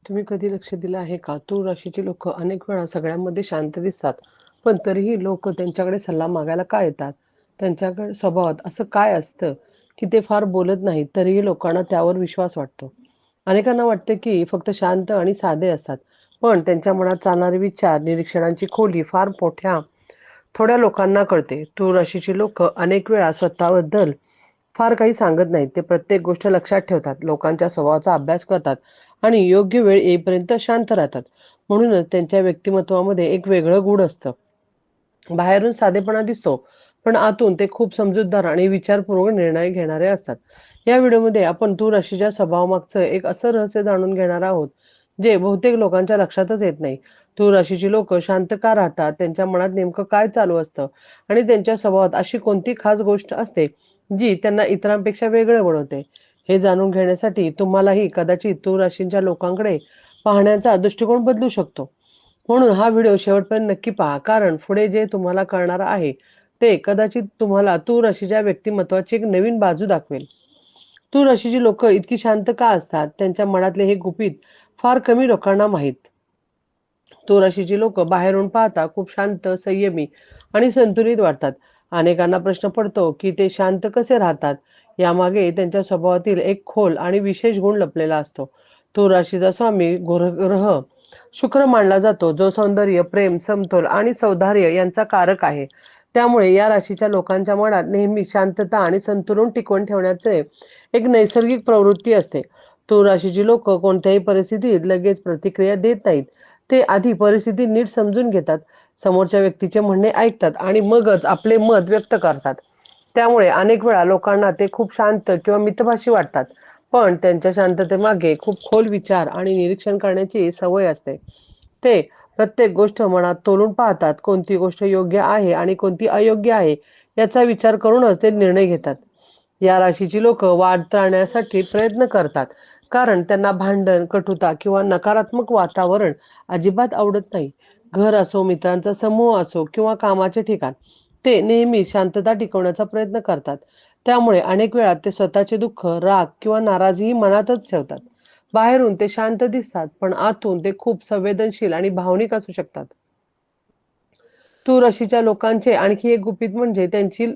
तुम्ही कधी लक्ष दिलं आहे का? तूळ राशीची लोकं अनेक वेळा सगळ्यांमध्ये शांत दिसतात. पण तरीही लोकं त्यांच्याकडे सल्ला मागायला का येतात? त्यांच्याकडे स्वभावात असं काय असतं, की ते फार बोलत नाहीत, तरीही लोकांना त्यावर विश्वास वाटतो? अनेकांना वाटतं, की फक्त शांत आणि साधे असतात. पण त्यांच्या मनात चालणारे विचार, निरीक्षणांची खोली फार थोड्या लोकांना कळते. तूळ राशीची लोकं अनेक वेळा स्वतःबद्दल फार काही सांगत नाहीत. ते प्रत्येक गोष्ट लक्षात ठेवतात, लोकांच्या स्वभावाचा अभ्यास करतात आणि योग्य वेळ येईपर्यंत शांत राहतात. म्हणूनच त्यांच्या व्यक्तिमत्वामध्ये एक वेगळं गूढ असतं. बाहेरून साधेपणा दिसतो, पण आतून ते खूप समजूतदार आणि विचारपूर्वक निर्णय घेणारे असतात. या व्हिडिओमध्ये आपण तूळ राशीच्या स्वभावामागचं एक असं रहस्य जाणून घेणार आहोत, जे बहुतेक लोकांच्या लक्षातच येत नाही. तूळ राशीची लोक शांत का राहतात, त्यांच्या मनात नेमकं काय चालू असतं आणि त्यांच्या स्वभावात अशी कोणती खास गोष्ट असते, जी त्यांना इतरांपेक्षा वेगळं बनवते. हे जाणून घेण्यासाठी तुम्हालाही कदाचित तूळ राशीच्या लोकांकडे पाहण्याचा दृष्टिकोन बदलू शकतो. म्हणून हा व्हिडिओ शेवटपर्यंत नक्की पहा, कारण पुढे जे तुम्हाला कळणार आहे ते कदाचित तुम्हाला तूळ राशीच्या व्यक्तिमत्वाची एक नवीन बाजू दाखवेल. तूळ राशीची लोक इतकी शांत का असतात? त्यांच्या मनातले हे गुपित फार कमी लोकांना माहीत. तूळ राशीची लोक बाहेरून पाहता खूप शांत, संयमी आणि संतुलित वाटतात. अनेकांना प्रश्न पडतो की ते शांत कसे राहतात. यामागे त्यांच्या स्वभावातील एक खोल आणि विशेष गुण लपलेला असतो. तूळ राशीचा स्वामी ग्रह शुक्र मानला जातो, जो सौंदर्य, प्रेम, समतोल आणि सौंदर्य यांचा कारक आहे. त्यामुळे या राशीच्या लोकांच्या मनात नेहमी शांतता आणि संतुलन टिकवून ठेवण्याचे एक नैसर्गिक प्रवृत्ती असते. तूळ राशीची लोक कोणत्याही परिस्थितीत लगेच प्रतिक्रिया देत नाहीत. ते आधी परिस्थिती नीट समजून घेतात, समोरच्या व्यक्तीचे म्हणणे ऐकतात आणि मगच आपले मत व्यक्त करतात. त्यामुळे अनेक वेळा लोकांना ते खूप शांत किंवा मितभाषी वाटतात. पण त्यांच्या शांततेमागे खूप खोल विचार आणि निरीक्षण करण्याची सवय असते. ते प्रत्येक गोष्ट मनात तोलून पाहतात, कोणती गोष्ट योग्य आहे आणि कोणती अयोग्य आहे याचा विचार करूनच ते निर्णय घेतात. या राशीची लोक वाद टाळण्यासाठी प्रयत्न करतात, कारण त्यांना भांडण, कटुता किंवा नकारात्मक वातावरण अजिबात आवडत नाही. घर असो, मित्रांचा समूह असो किंवा कामाचे ठिकाण, ते नेहमी शांतता टिकवण्याचा प्रयत्न करतात. त्यामुळे अनेक वेळा ते स्वतःचे दुःख, राग किंवा नाराजीही मनातच ठेवतात. बाहेरून ते शांत दिसतात, पण आतून ते खूप संवेदनशील आणि भावनिक असू शकतात. तूळ राशीच्या लोकांचे आणखी एक गुपित म्हणजे त्यांची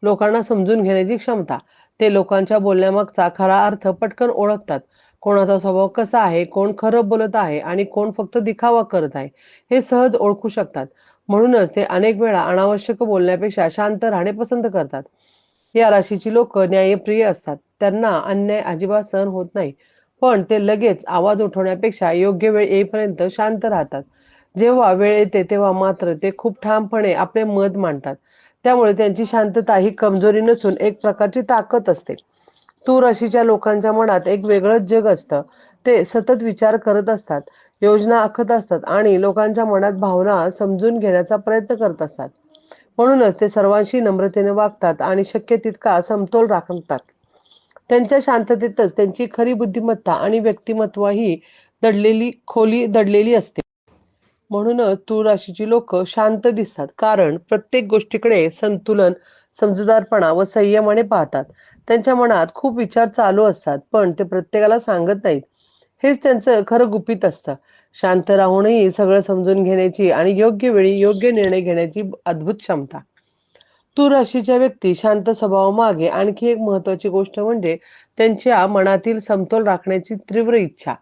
लोकांना समजून घेण्याची क्षमता. ते लोकांच्या बोलण्यामागचा खरा अर्थ पटकन ओळखतात. कोणाचा स्वभाव कसा आहे, कोण खरं बोलत आहे आणि कोण फक्त दिखावा करत आहे, हे सहज ओळखू शकतात. म्हणूनच ते अनेक वेळा अनावश्यक बोलण्यापेक्षा शांत राहणे पसंत करतात. या राशीची लोक न्यायप्रिय असतात. त्यांना अन्याय अजिबात सहन होत नाही. पण ते लगेच आवाज उठवण्यापेक्षा योग्य वेळ येईपर्यंत शांत राहतात. जेव्हा वेळ येते तेव्हा मात्र ते खूप ठामपणे आपले मत मांडतात. त्यामुळे त्यांची शांतता ही कमजोरी नसून एक प्रकारची ताकद असते. तूळ राशीच्या लोकांच्या मनात एक वेगळंच जग असतं. ते सतत विचार करत असतात, योजना आखत असतात आणि लोकांच्या मनात भावना समजून घेण्याचा प्रयत्न करत असतात. म्हणूनच ते सर्वांशी नम्रतेने वागतात आणि शक्य तितका समतोल राखतात. त्यांच्या शांततेतच त्यांची खरी बुद्धिमत्ता आणि व्यक्तिमत्व दडलेली असते. म्हणूनच तूळ राशीची लोक शांत दिसतात, कारण प्रत्येक गोष्टीकडे संतुलन, समजूतदारपणा व संयमाने पाहतात. त्यांच्या मनात खूप विचार चालू असतात, पण ते प्रत्येकाला सांगत नाहीत. हेच त्यांचं खरं गुपित असतं. शांत राहूनही सगळं समजून घेण्याची आणि योग्य वेळी योग्य निर्णय घेण्याची अद्भुत क्षमता. तूळ राशीच्या व्यक्ती शांत स्वभावामागे आणखी एक महत्त्वाची गोष्ट म्हणजे त्यांच्या मनातील समतोल राखण्याची तीव्र इच्छा.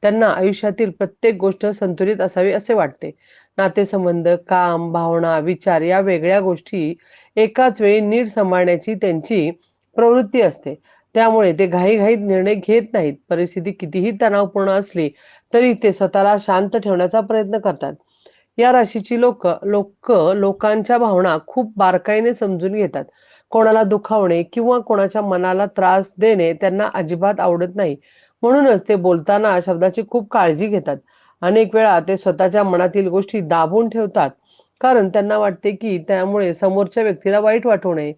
त्यांना आयुष्यातील प्रत्येक गोष्ट संतुलित असावी असे वाटते. नातेसंबंध, काम, भावना, विचार या वेगळ्या गोष्टी एकाच वेळी नीट सांभाळण्याची त्यांची प्रवृत्ती असते. त्यामुळे ते घाईघाईत निर्णय घेत नाहीत. परिस्थिती कितीही तणावपूर्ण असली तरी ते स्वतःला शांत ठेवण्याचा प्रयत्न करतात. या राशीची लोकांच्या भावना खूप बारकाईने समजून घेतात. कोणाला दुखावणे किंवा कोणाच्या मनाला त्रास देणे त्यांना अजिबात आवडत नाही. म्हणूनच ते बोलताना शब्दाची खूप काळजी घेतात. अनेक वेळा ते स्वतःच्या मनातील गोष्टी दाबून ठेवतात, कारण त्यांना वाटते की त्यामुळे समोरच्या व्यक्तीला वाईट वाटू नये.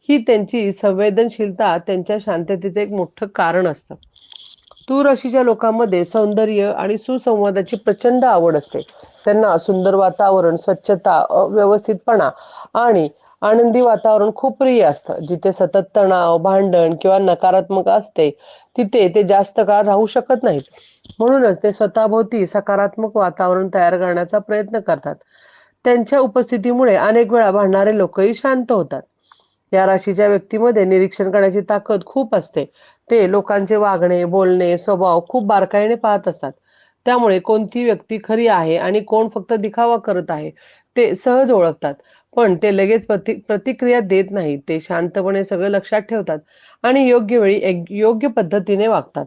ही त्यांची संवेदनशीलता त्यांच्या शांततेचे एक मोठं कारण असतं. तूळ राशीच्या लोकांमध्ये सौंदर्य आणि सुसंवादाची प्रचंड आवड असते. त्यांना सुंदर वातावरण, स्वच्छता, व्यवस्थितपणा आणि आनंदी वातावरण खूप प्रिय असतं. जिथे सतत तणाव, भांडण किंवा नकारात्मक असते, तिथे ते जास्त काळ राहू शकत नाहीत. म्हणूनच ते स्वतःभोवती सकारात्मक वातावरण तयार करण्याचा प्रयत्न करतात. त्यांच्या उपस्थितीमुळे अनेक वेळा भांडणारे लोकही शांत होतात. या राशीच्या व्यक्तीमध्ये निरीक्षण करण्याची ताकद खूप असते. ते लोकांचे वागणे, बोलणे, स्वभाव खूप बारकाईने पाहत असतात. त्यामुळे कोणती व्यक्ती खरी आहे आणि कोण फक्त दिखावा करत आहे, ते सहज ओळखतात. पण ते लगेच प्रतिक्रिया देत नाहीत. ते शांतपणे सगळं लक्षात ठेवतात आणि योग्य वेळी योग्य पद्धतीने वागतात.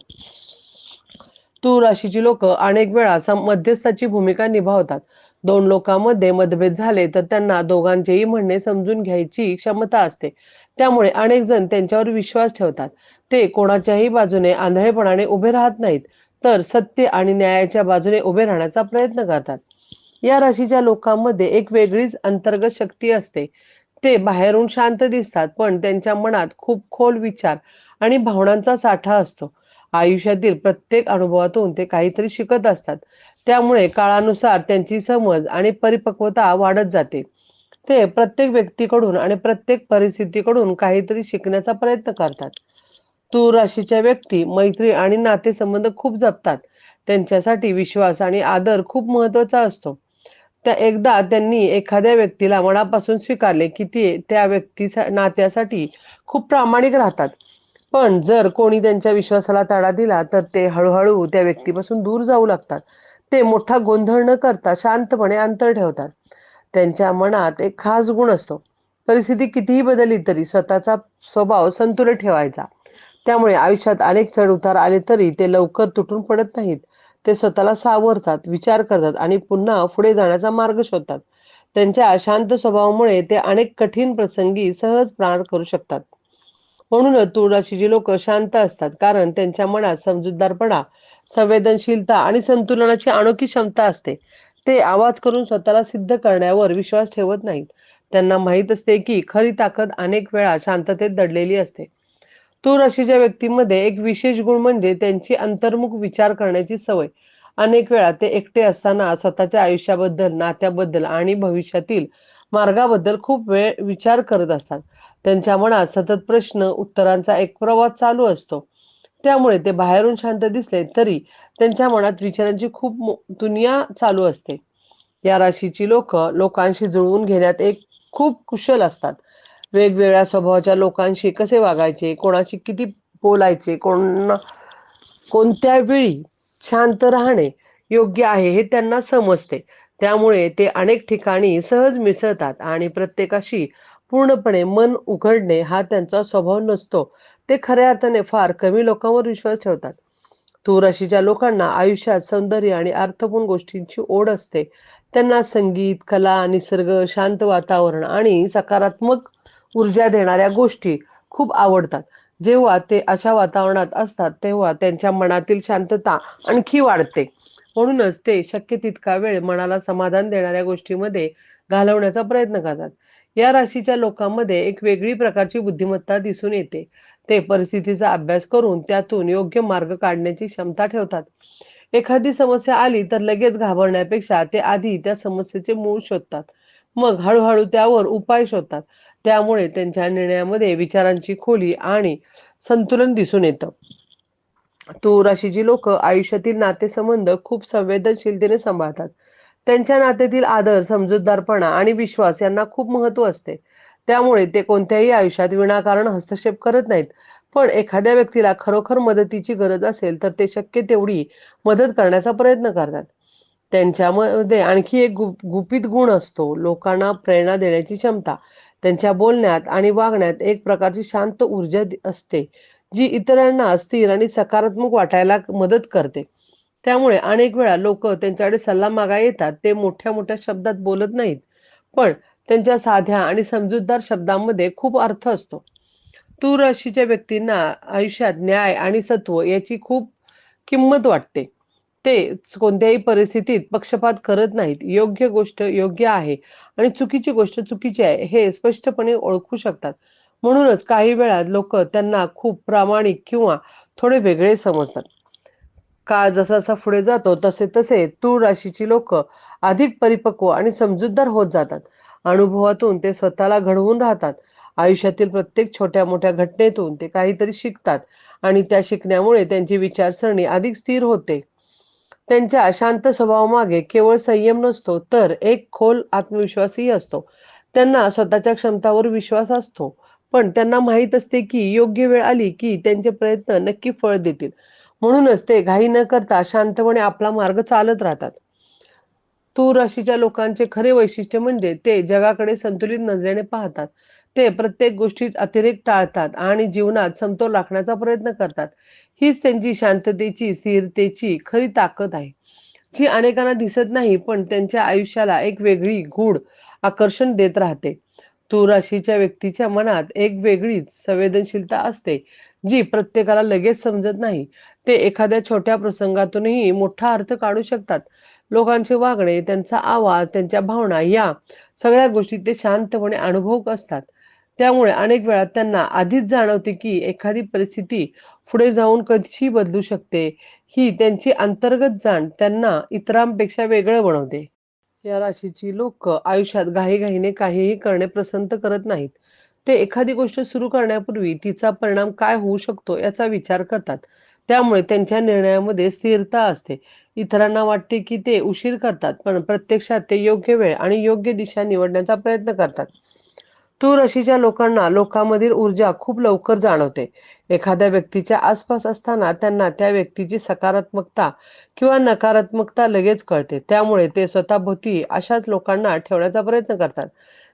तूळ राशीची लोक अनेक वेळा मध्यस्थाची भूमिका निभावतात. दोन लोकांमध्ये मतभेद झाले तर त्यांना दोघांचेही म्हणणे समजून घ्यायची क्षमता असते. त्यामुळे अनेक जण त्यांच्यावर विश्वास ठेवतात. ते कोणाच्याही बाजूने आंधळेपणाने उभे राहत नाहीत, तर सत्य आणि न्यायाच्या बाजूने उभे राहण्याचा प्रयत्न करतात. या राशीच्या लोकांमध्ये एक वेगळीच अंतर्गत शक्ती असते. ते बाहेरून शांत दिसतात, पण त्यांच्या मनात खूप खोल विचार आणि भावनांचा साठा असतो. आयुष्यातील प्रत्येक अनुभवातून ते काहीतरी शिकत असतात. त्यामुळे काळानुसार त्यांची समज आणि परिपक्वता वाढत जाते. ते प्रत्येक व्यक्तीकडून आणि प्रत्येक परिस्थितीकडून काहीतरी शिकण्याचा प्रयत्न करतात. तूळ राशीच्या व्यक्ती मैत्री आणि नातेसंबंध खूप जपतात. त्यांच्यासाठी विश्वास आणि आदर खूप महत्त्वाचा असतो. एकदा त्यांनी एखाद्या व्यक्तीला मनापासून स्वीकारले की ते त्या नात्यासाठी खूप प्रामाणिक राहतात. पण जर कोणी त्यांच्या विश्वासाला तडा दिला तर ते हळूहळू त्या व्यक्तीपासून दूर जाऊ लागतात. ते मोठा गोंधळ न करता शांतपणे अंतर ठेवतात. त्यांच्या मनात एक खास गुण असतो. परिस्थिती कितीही बदलली तरी स्वतःचा स्वभाव संतुलित ठेवायचा. त्यामुळे आयुष्यात अनेक चढ-उतार आले तरी ते लवकर तुटून पडत नाहीत. ते स्वतःला सावरतात, विचार करतात आणि पुन्हा पुढे जाण्याचा मार्ग शोधतात. त्यांच्या शांत स्वभावामुळे ते अनेक कठीण प्रसंगी सहज पार करू शकतात. म्हणूनच तूळ राशीची लोक शांत असतात, कारण त्यांच्या मनात समजूतदारपणा, संवेदनशीलता आणि संतुलनाची अनोखी क्षमता असते. ते आवाज करून स्वतःला सिद्ध करण्यावर विश्वास ठेवत नाहीत. त्यांना माहीत असते की खरी ताकद अनेक वेळा शांततेत दडलेली असते. तूळ राशीच्या व्यक्तीमध्ये एक विशेष गुण म्हणजे त्यांची अंतर्मुख विचार करण्याची सवय. अनेक वेळा ते एकटे असताना स्वतःच्या आयुष्याबद्दल, नात्याबद्दल आणि भविष्यातील मार्गाबद्दल खूप वेळ विचार करत असतात. त्यांच्या मनात सतत प्रश्न, उत्तरांचा एक प्रवास चालू असतो. त्यामुळे ते बाहेरून शांत दिसले तरी त्यांच्या मनात विचारांची खूप दुनिया चालू असते. या राशीची लोकांशी जुळवून घेण्यात एक खूप कुशल असतात. वेगवेगळ्या स्वभावाच्या लोकांशी कसे वागायचे, कोणाशी किती बोलायचे, कोणत्या वेळी शांत राहणे योग्य आहे हे त्यांना समजते. त्यामुळे ते अनेक ठिकाणी सहज मिसळतात आणि प्रत्येकाशी पूर्णपणे मन उघडणे हा त्यांचा स्वभाव नसतो. ते खऱ्या अर्थाने फार कमी लोकांवर विश्वास ठेवतात. तूळ राशीच्या लोकांना आयुष्यात सौंदर्य आणि अर्थपूर्ण गोष्टींची ओढ असते. त्यांना संगीत, कला, निसर्ग, शांत वातावरण आणि सकारात्मक ऊर्जा देणाऱ्या गोष्टी खूप आवडतात. जेव्हा ते अशा वातावरणात असतात, तेव्हा त्यांच्या मनातील शांतता आणखी वाढते. म्हणूनच ते शक्य तितका वेळ मनाला समाधान देणाऱ्या गोष्टींमध्ये घालवण्याचा प्रयत्न करतात. या राशीच्या लोकांमध्ये एक वेगळी प्रकारची बुद्धिमत्ता दिसून येते. ते परिस्थितीचा अभ्यास करून त्यातून योग्य मार्ग काढण्याची क्षमता ठेवतात. एखादी समस्या आली तर लगेच घाबरण्यापेक्षा ते आधी त्या समस्येचे मूळ शोधतात. मग हळूहळू त्यावर उपाय शोधतात. त्यामुळे त्यांच्या निर्णयामध्ये विचारांची खोली आणि संतुलन दिसून येतं. तूळ राशीची लोक आयुष्यातील नातेसंबंध खूप संवेदनशीलतेने सांभाळतात. त्यांच्या नात्यातील आदर, समजूतदारपणा आणि विश्वास यांना खूप महत्त्व असते. त्यामुळे ते कोणत्याही आयुष्यात विनाकारण हस्तक्षेप करत नाहीत. पण एखाद्या व्यक्तीला खरोखर मदतीची गरज असेल तर ते शक्य तेवढी मदत करण्याचा प्रयत्न करतात. त्यांच्यामध्ये आणखी एक गुपित गुण असतो, लोकांना प्रेरणा देण्याची क्षमता. त्यांच्या बोलण्यात आणि वागण्यात एक प्रकारची शांत ऊर्जा असते, जी इतरांना स्थिर आणि सकारात्मक वाटायला मदत करते. त्यामुळे अनेक वेळा लोकं त्यांच्याकडे सल्ला मागायला येतात. ते मोठ्या-मोठ्या शब्दात बोलत नाहीत, पण त्यांच्या साध्या आणि समजूतदार शब्दांमध्ये खूप अर्थ असतो. तूळ राशीच्या व्यक्तींना आयुष्यात न्याय आणि सत्व याची खूप किंमत वाटते. ते कोणत्याही परिस्थितीत पक्षपात करत नाहीत. योग्य गोष्ट योग्य आहे आणि चुकीची गोष्ट चुकीची आहे हे स्पष्टपणे ओळखू शकतात. म्हणूनच काही वेळा लोकं त्यांना खूप प्रामाणिक किंवा थोडे वेगळे समजतात. काळ जसा पुढे जातो तसे तसे तूळ राशीची लोक अधिक परिपक्व आणि समजूतदार होत जातात. अनुभवातून ते स्वतःला घडवून राहतात. आयुष्यातील प्रत्येक छोट्या मोठ्या घटनेतून ते काहीतरी शिकतात आणि त्या शिकण्यामुळे त्यांची विचारसरणी अधिक स्थिर होते. त्यांच्या शांत स्वभावामागे केवळ संयम नसतो, तर एक खोल आत्मविश्वासही असतो. त्यांना स्वतःच्या क्षमतावर विश्वास असतो, पण त्यांना माहीत असते की योग्य वेळ आली की त्यांचे प्रयत्न नक्की फळ देतील. म्हणूनच ते घाई न करता शांतपणे आपला मार्ग चालत राहतात. तूर राशीच्या लोकांचे खरे वैशिष्ट्य म्हणजे ते जगाकडे संतुलित नजरेने पाहतात. ते प्रत्येक गोष्टीत अतिरेक टाळतात आणि जीवनात समतोल राखण्याचा प्रयत्न करतात. हीच त्यांची शांततेची, स्थिरतेची खरी ताकद आहे, जी अनेकांना दिसत नाही, पण त्यांच्या आयुष्याला एक वेगळी गूढ आकर्षण देत राहते. तूर राशीच्या व्यक्तीच्या मनात एक वेगळीच संवेदनशीलता असते, जी प्रत्येकाला लगेच समजत नाही. ते एखाद्या छोट्या प्रसंगातूनही मोठा अर्थ काढू शकतात. लोकांचे वागणे, त्यांचा आवाज, त्यांच्या भावना या सगळ्या गोष्टी ते शांतपणे अनुभवत असतात. त्यामुळे अनेक वेळा त्यांना आधीच जाणवते की एखादी परिस्थिती पुढे जाऊन कशी बदलू शकते. ही त्यांची अंतर्गत जाण त्यांना इतरांपेक्षा वेगळं बनवते. या राशीची लोक आयुष्यात घाईघाईने काहीही करणे पसंत करत नाहीत. ते एखादी गोष्ट सुरू करण्यापूर्वी तिचा परिणाम काय होऊ शकतो याचा विचार करतात. त्यामुळे त्यांच्या निर्णयामध्ये स्थिरता असते. इतरांना वाटते की ते उशीर करतात, पण प्रत्यक्षात ते योग्य वेळ आणि योग्य दिशा निवडण्याचा प्रयत्न करतात. तूर राशीच्या लोकांना लोकांमधील ऊर्जा खूप लवकर जाणवते. एखाद्या व्यक्तीच्या आसपास असताना त्यांना त्या व्यक्तीची सकारात्मकता किंवा नकारात्मकता लगेच कळते. त्यामुळे ते स्वतःभोवती अशाच लोकांना ठेवण्याचा प्रयत्न करतात,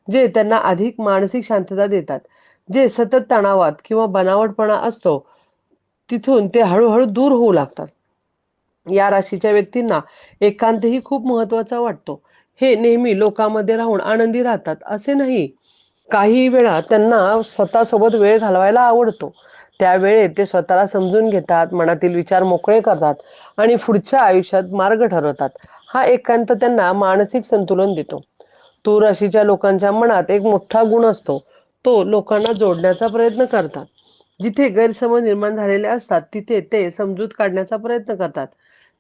जे त्यांना अधिक मानसिक शांतता देतात. जे सतत तणावात किंवा बनावटपणा असतो, तिथून ते हळूहळू दूर होऊ लागतात. या राशीच्या व्यक्तींना एकांतही खूप महत्त्वाचा वाटतो. हे नेहमी लोकांमध्ये राहून आनंदी राहतात असे नाही. काही वेळा त्यांना स्वतःसोबत वेळ घालवायला आवडतो. त्यावेळेत ते स्वतःला समजून घेतात, मनातील विचार मोकळे करतात आणि पुढच्या आयुष्यात मार्ग ठरवतात. हा एकांत त्यांना मानसिक संतुलन देतो. तूर राशीच्या लोकांच्या मनात एक मोठा गुण असतो. तो लोकांना जोडण्याचा प्रयत्न करतात. जिथे गैरसमज निर्माण झालेले असतात, तिथे ते समजूत काढण्याचा प्रयत्न करतात.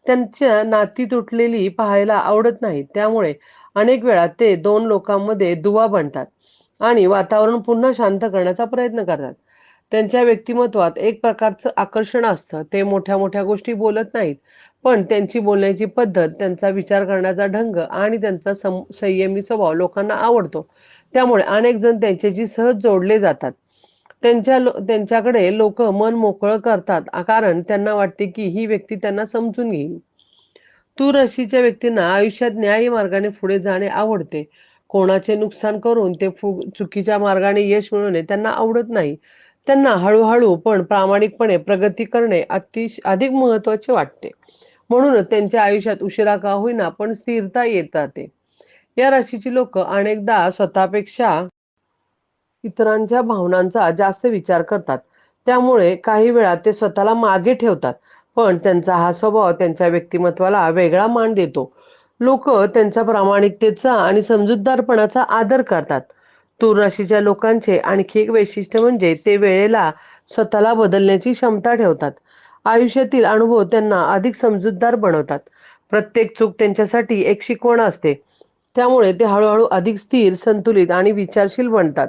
त्यांच्या नाती तुटलेली पाहायला आवडत नाही. त्यामुळे अनेक वेळा ते दोन लोकांमध्ये दुवा बनतात आणि वातावरण पुन्हा शांत करण्याचा प्रयत्न करतात. त्यांच्या व्यक्तिमत्वात एक प्रकारचं आकर्षण असतं. ते मोठ्या-मोठ्या गोष्टी बोलत नाहीत, पण त्यांची बोलण्याची पद्धत, त्यांचा विचार करण्याचा ढंग आणि त्यांचा संयमी स्वभाव लोकांना आवडतो. त्यामुळे अनेक जण त्यांच्याशी सहज जोडले जातात. त्यांच्याकडे लोकं मन मोकळं करतात, कारण त्यांना वाटते की ही व्यक्ती त्यांना समजून घेईल. तूर राशीच्या व्यक्तींना आयुष्यात न्यायी मार्गाने पुढे जाणे आवडते. कोणाचे नुकसान करून ते चुकीच्या मार्गाने यश मिळवणे त्यांना आवडत नाही. त्यांना हळूहळू पण प्रामाणिकपणे प्रगती करणे अधिक महत्त्वाचे वाटते. म्हणूनच त्यांच्या आयुष्यात उशिरा का होईना पण स्थिरता येत राहते. या राशीची लोक अनेकदा स्वतःपेक्षा इतरांच्या भावनांचा जास्त विचार करतात. त्यामुळे काही वेळा ते स्वतःला मागे ठेवतात. पण त्यांचा हा स्वभाव त्यांच्या व्यक्तिमत्त्वाला वेगळा मान देतो. लोकं त्यांच्या प्रामाणिकतेचा आणि समजूतदारपणाचा आदर करतात. तूर राशीच्या लोकांचे आणखी एक वैशिष्ट्य म्हणजे ते वेळेला स्वतःला बदलण्याची क्षमता ठेवतात. आयुष्यातील अनुभव त्यांना अधिक समजूतदार बनवतात. प्रत्येक चूक त्यांच्यासाठी एक शिकवण असते. त्यामुळे ते हळूहळू अधिक स्थिर, संतुलित आणि विचारशील बनतात.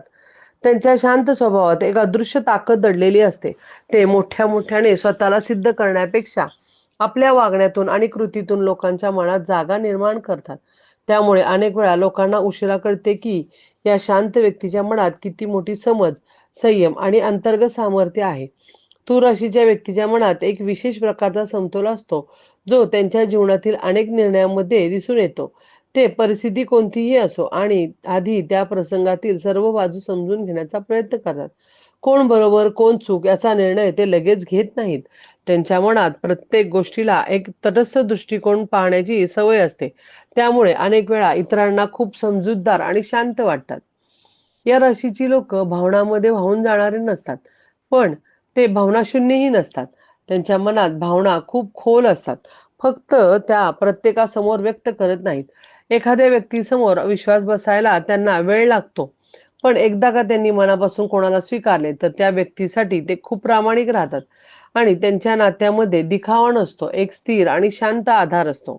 त्यांच्या शांत स्वभावात एक अदृश्य ताकद दडलेली असते. ते मोठ्या-मोठ्याने स्वतःला सिद्ध करण्यापेक्षा आपल्या वागण्यातून आणि कृतीतून लोकांच्या मनात जागा निर्माण करतात. त्यामुळे अनेक वेळा लोकांना उशिरा कळते की या शांत व्यक्तीच्या मनात किती मोठी समज, संयम आणि अंतर्गत सामर्थ्य आहे. तूर राशीच्या व्यक्तीच्या मनात एक विशेष प्रकारचा समतोल असतो, जो त्यांच्या जीवनातील अनेक निर्णयांमध्ये दिसून येतो. ते परिस्थिती कोणतीही असो आणि आधी त्या प्रसंगातील सर्व बाजू समजून घेण्याचा प्रयत्न करतात. कोण बरोबर, कोण चूक याचा निर्णय ते लगेच घेत नाहीत. त्यांच्या मनात प्रत्येक गोष्टीला एक तटस्थ दृष्टिकोन पाहण्याची सवय असते. त्यामुळे अनेक वेळा इतरांना खूप समजूतदार आणि शांत वाटतात. या राशीची लोकं भावनांमध्ये वाहून जाणारे नसतात, पण ते भावनाशून्यही नसतात. त्यांच्या मनात भावना खूप खोल असतात. फक्त त्या प्रत्येकासमोर व्यक्त करत नाहीत. एखाद्या व्यक्तीसमोर विश्वास बसायला त्यांना वेळ लागतो. पण एकदा का त्यांनी मनापासून कोणाला स्वीकारले, तर त्या व्यक्तीसाठी ते खूप प्रामाणिक राहतात आणि त्यांच्या नात्यामध्ये दिखावा नसतो, एक स्थिर आणि शांत आधार असतो.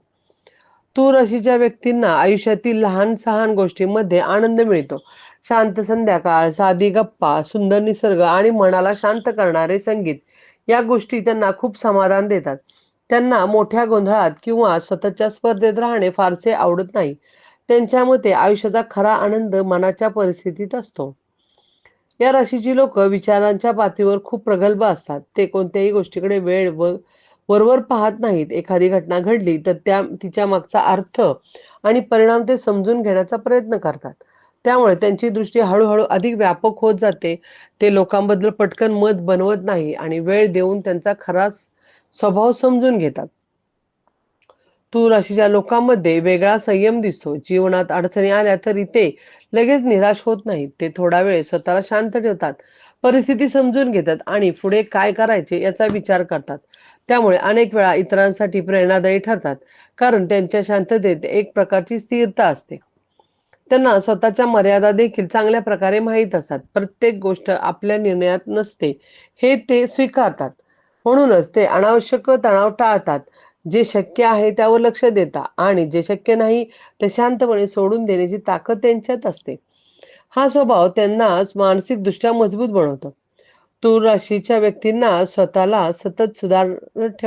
तूर राशीच्या व्यक्तींना आयुष्यातील लहान सहान गोष्टींमध्ये आनंद मिळतो. शांत संध्याकाळ, साधी गप्पा, सुंदर निसर्ग आणि मनाला शांत करणारे संगीत या गोष्टी त्यांना खूप समाधान देतात. त्यांना मोठ्या गोंधळात किंवा स्वतःच्या स्पर्धेत राहणे फारसे आवडत नाही. त्यांच्या मते आयुष्याचा खरा आनंद मनाच्या परिस्थितीत असतो. या राशीची लोक विचारांच्या पातळीवर खूप प्रगल्भ असतात. ते कोणत्याही गोष्टीकडे वेळ व वरवर पाहत नाहीत. एखादी घटना घडली तर तिच्या मागचा अर्थ आणि परिणाम ते समजून घेण्याचा प्रयत्न करतात. त्यामुळे त्यांची दृष्टी हळूहळू अधिक व्यापक होत जाते. ते लोकांबद्दल पटकन मत बनवत नाही आणि वेळ देऊन त्यांचा खरा स्वभाव समजून घेतात. तूर राशीच्या लोकांमध्ये वेगळा संयम दिसतो. जीवनात अडचणी आल्या तरी ते लगेच निराश होत नाहीत. ते थोडा वेळ स्वतःला शांत ठेवतात, परिस्थिती समजून घेतात आणि पुढे काय करायचे याचा विचार करतात. त्यामुळे अनेक वेळा इतरांसाठी प्रेरणादायी ठरतात, कारण त्यांच्या शांततेत एक प्रकारची स्थिरता असते. त्यांना स्वतःच्या मर्यादा देखील चांगल्या प्रकारे माहीत असतात. प्रत्येक गोष्ट आपल्या निर्णयात नसते हे ते स्वीकारतात. म्हणूनच ते अनावश्यक तणाव टाळतात. जे शक्य आहे त्यावर लक्ष देतात आणि जे शक्य नाही ते शांतपणे सोडून देण्याची ताकद त्यांच्यात असते. हा स्वभाव त्यांना मानसिकदृष्ट्या मजबूत बनवतो. तूर राशीच्या व्यक्तींना स्वतःला सतत सुधारत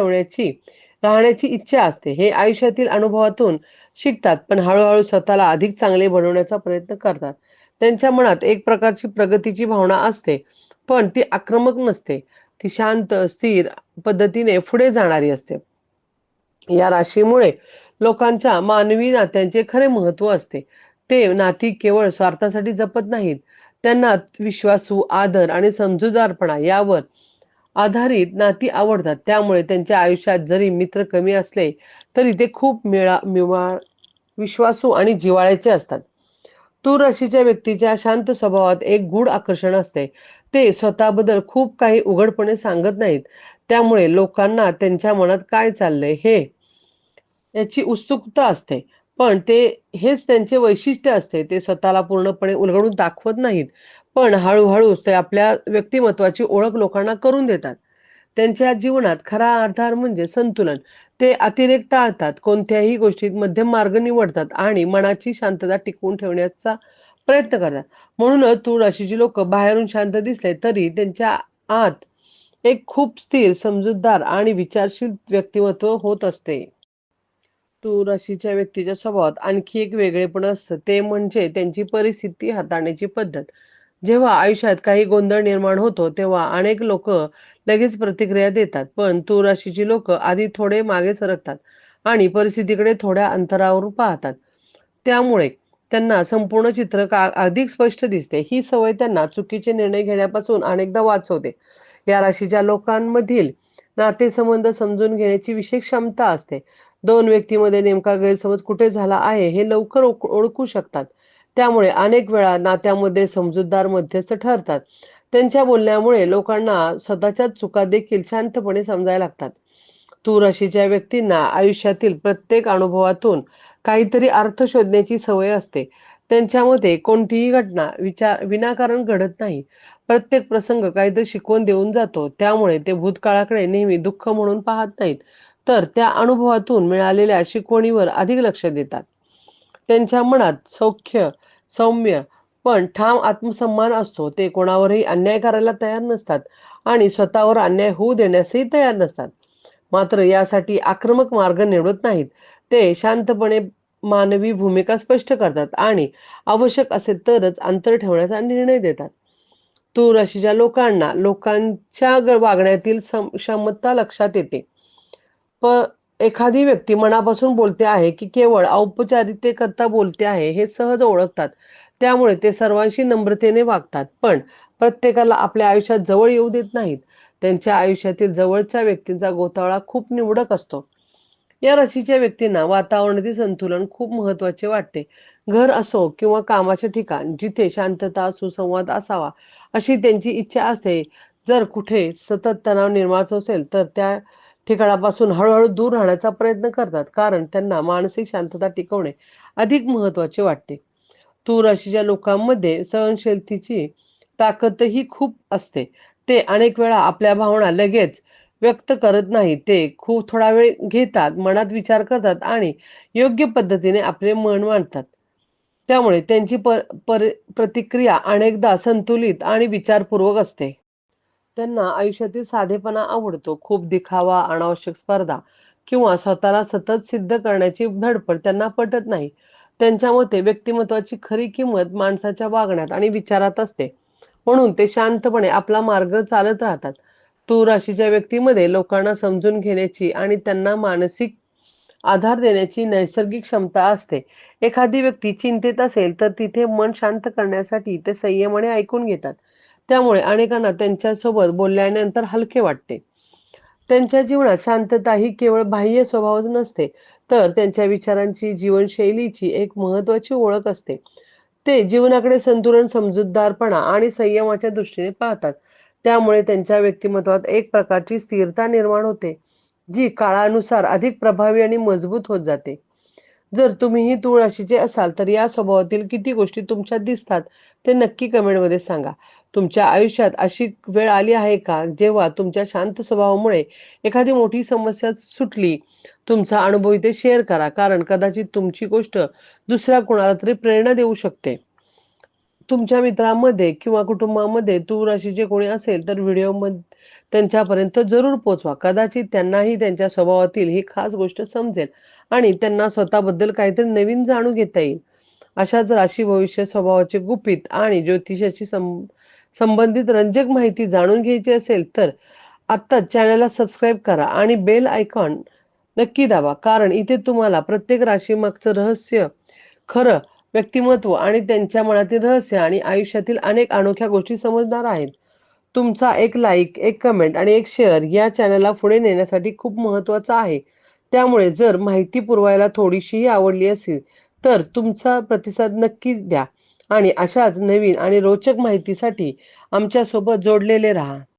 राहण्याची इच्छा असते. हे आयुष्यातील अनुभवातून शिकतात, पण हळूहळू स्वतःला अधिक चांगले बनवण्याचा प्रयत्न करतात. त्यांच्या मनात एक प्रकारची प्रगतीची भावना असते, पण ती आक्रमक नसते. ती शांत, स्थिर पद्धतीने पुढे जाणारी असते. या राशीमुळे लोकांच्या मानवी नात्यांचे खरे महत्त्व असते. ते नाती केवळ स्वार्थासाठी जपत नाहीत. त्यांना विश्वासू, आदर आणि समजूतदारपणा यावर आधारित नाती आवडतात. त्यामुळे त्यांच्या आयुष्यात जरी मित्र कमी असले तरी ते खूप विश्वासू आणि जिव्हाळ्याचे असतात. तूर राशीच्या व्यक्तीच्या शांत स्वभावात एक गूढ आकर्षण असते. ते स्वतःबद्दल खूप काही उघडपणे सांगत नाहीत. त्यामुळे लोकांना त्यांच्या मनात काय चाललंय याची उत्सुकता असते. पण हेच त्यांचे वैशिष्ट्य असते. ते स्वतःला पूर्णपणे उलगडून दाखवत नाहीत. पण हळूहळू ते आपल्या व्यक्तिमत्त्वाची ओळख लोकांना करून देतात. त्यांच्या जीवनात खरा आधार म्हणजे संतुलन. ते अतिरेक टाळतात, कोणत्याही गोष्टीत मध्यम मार्ग निवडतात आणि मनाची शांतता टिकवून ठेवण्याचा प्रयत्न करतात. म्हणूनच तूळ राशीची लोक बाहेरून शांत दिसले तरी त्यांच्या आत एक खूप स्थिर, समजूतदार आणि विचारशील व्यक्तिमत्व होत असते. तूळ राशीच्या व्यक्तीच्या स्वभावात आणखी एक वेगळेपण असतं, ते म्हणजे त्यांची परिस्थिती हाताळण्याची पद्धत. जेव्हा आयुष्यात काही गोंधळ निर्माण होतो तेव्हा अनेक लोक लगेच प्रतिक्रिया देतात, पण तूळ राशीची लोक आधी थोडे मागे सरकतात आणि परिस्थितीकडे थोड्या अंतरावर पाहतात. त्यामुळे त्यांना संपूर्ण चित्र अधिक स्पष्ट दिसते. ही सवय त्यांना चुकीचे निर्णय घेण्यापासून अनेकदा वाचवते. या राशीच्या लोकांमधील नातेसंबंध समजून घेण्याची विशेष क्षमता असते. दोन व्यक्तीमध्ये नेमका गैरसमज कुठे झाला आहे हे लवकर ओळखू शकतात. त्यामुळे अनेक वेळा नात्यामध्ये समजूतदार मध्यस्थ ठरतात. त्यांच्या बोलण्यामुळे लोकांना स्वतःच्या चुका देखील शांतपणे समजायला लागतात. तूळ राशीच्या व्यक्तींना आयुष्यातील प्रत्येक अनुभवातून काहीतरी अर्थ शोधण्याची सवय असते. त्यांच्या मते कोणतीही घटना विनाकारण घडत नाही. प्रत्येक प्रसंग काहीतरी शिकवण देऊन जातो. त्यामुळे ते भूतकाळाकडे नेहमी दुःख म्हणून पाहत नाहीत, तर त्या अनुभवातून मिळालेल्या शिकवणीवर अधिक लक्ष देतात. त्यांच्या मनात सौम्य पण ठाम आत्मसन्मान असतो. ते कोणावरही अन्याय करायला तयार नसतात आणि स्वतःवर अन्याय होऊ देण्यासही तयार नसतात. मात्र यासाठी आक्रमक मार्ग निवडत नाहीत. ते शांतपणे मानवी भूमिका स्पष्ट करतात आणि आवश्यक असेल तरच अंतर ठेवण्याचा निर्णय देतात. तूळ राशीच्या लोकांना लोकांच्या वागण्यातील क्षमता लक्षात येते. एखादी व्यक्ती मनापासून बोलते आहे की केवळ औपचारिकतेकरता बोलते आहे हे सहज ओळखतात. त्यामुळे ते सर्वांशी नम्रतेने वागतात, पण प्रत्येकाला आपल्या आयुष्यात जवळ येऊ देत नाहीत. त्यांच्या आयुष्यातील जवळच्या व्यक्तींचा गोतावळा खूप निवडक असतो. या राशीच्या व्यक्तींना वातावरणातील संतुलन खूप महत्त्वाचे वाटते. घर असो किंवा कामाचे ठिकाण, जिथे शांतता, सुसंवाद असावा अशी त्यांची इच्छा असते. जर कुठे सतत तणाव निर्माण होत असेल तर त्या ठिकाणापासून हळूहळू दूर राहण्याचा प्रयत्न करतात, कारण त्यांना मानसिक शांतता टिकवणे अधिक महत्त्वाचे वाटते. तूळ राशीच्या लोकांमध्ये सहनशीलतेची ताकदही खूप असते. ते अनेक वेळा आपल्या भावना लगेच व्यक्त करत नाही. ते खूप थोडा वेळ घेतात, मनात विचार करतात आणि योग्य पद्धतीने आपले मन मांडतात. त्यामुळे त्यांची प्रतिक्रिया अनेकदा संतुलित आणि विचारपूर्वक असते. त्यांना आयुष्यातील साधेपणा आवडतो. खूप दिखावा, अनावश्यक स्पर्धा किंवा स्वतःला सतत सिद्ध करण्याची धडपड त्यांना पटत नाही. त्यांच्या मते व्यक्तिमत्त्वाची खरी किंमत माणसाच्या वागण्यात आणि विचारात असते. म्हणून ते शांतपणे आपला मार्ग चालत राहतात. तूर राशीच्या व्यक्तीमध्ये लोकांना समजून घेण्याची आणि त्यांना मानसिक आधार देण्याची नैसर्गिक क्षमता असते. एखादी व्यक्ती चिंतेत असेल तर तिथे मन शांत करण्यासाठी ते संयमाने ऐकून घेतात. त्यामुळे अनेकांना त्यांच्यासोबत बोलल्यानंतर हलके वाटते. त्यांच्या जीवनात शांतता ही केवळ बाह्य स्वभावच नसते, तर त्यांच्या विचारांची, जीवनशैलीची एक महत्त्वाची ओळख असते. ते जीवनाकडे संतुलन, समजूतदारपणा आणि संयमाच्या दृष्टीने पाहतात. त्यामुळे त्यांच्या व्यक्तिमत्त्वात एक प्रकारची स्थिरता निर्माण होते, जी काळानुसार अधिक प्रभावी आणि मजबूत होत जाते. जर तुम्हीही तूळ राशीचे असाल तर या स्वभावातील किती गोष्टी तुमच्यात दिसतात ते नक्की कमेंटमध्ये सांगा. तुमच्या आयुष्यात अशी वेळ आली आहे का जेव्हा तुमच्या शांत स्वभावामुळे एखादी मोठी समस्या सुटली? तुमचा अनुभव इथे शेअर करा, कारण कदाचित तुमची गोष्ट दुसऱ्या कोणाला तरी प्रेरणा देऊ शकते. तुमच्या मित्रांमध्ये किंवा कुटुंबामध्ये तूळ राशीचे कोणी असेल तर व्हिडिओमध्ये त्यांच्यापर्यंत जरूर पोहोचवा. कदाचित त्यांनाही त्यांच्या स्वभावातील ही खास गोष्ट समजेल आणि त्यांना स्वतःबद्दल काहीतरी नवीन जाणून घेता येईल. अशाच राशी भविष्य स्वभावाचे गुपित आणि ज्योतिषाशी संबंधित रंजक माहिती जाणून घ्यायची असेल तर आत्ताच चॅनलला सबस्क्राईब करा आणि बेल आयकॉन नक्की दाबा, कारण इथे तुम्हाला प्रत्येक राशीमागचं रहस्य, खरं व्यक्तिमत्व आणि त्यांच्या मनातील रहस्य आणि आयुष्यातील अनेक अनोख्या गोष्टी समजणार आहेत. तुमचा एक लाईक, एक कमेंट आणि एक शेअर या चॅनलला पुढे नेण्यासाठी खूप महत्त्वाचा आहे. त्यामुळे जर माहिती पुरवायला थोडीशीही आवडली असेल तर तुमचा प्रतिसाद नक्की द्या आणि अशाच नवीन आणि रोचक माहितीसाठी आमच्यासोबत जोडलेले राहा.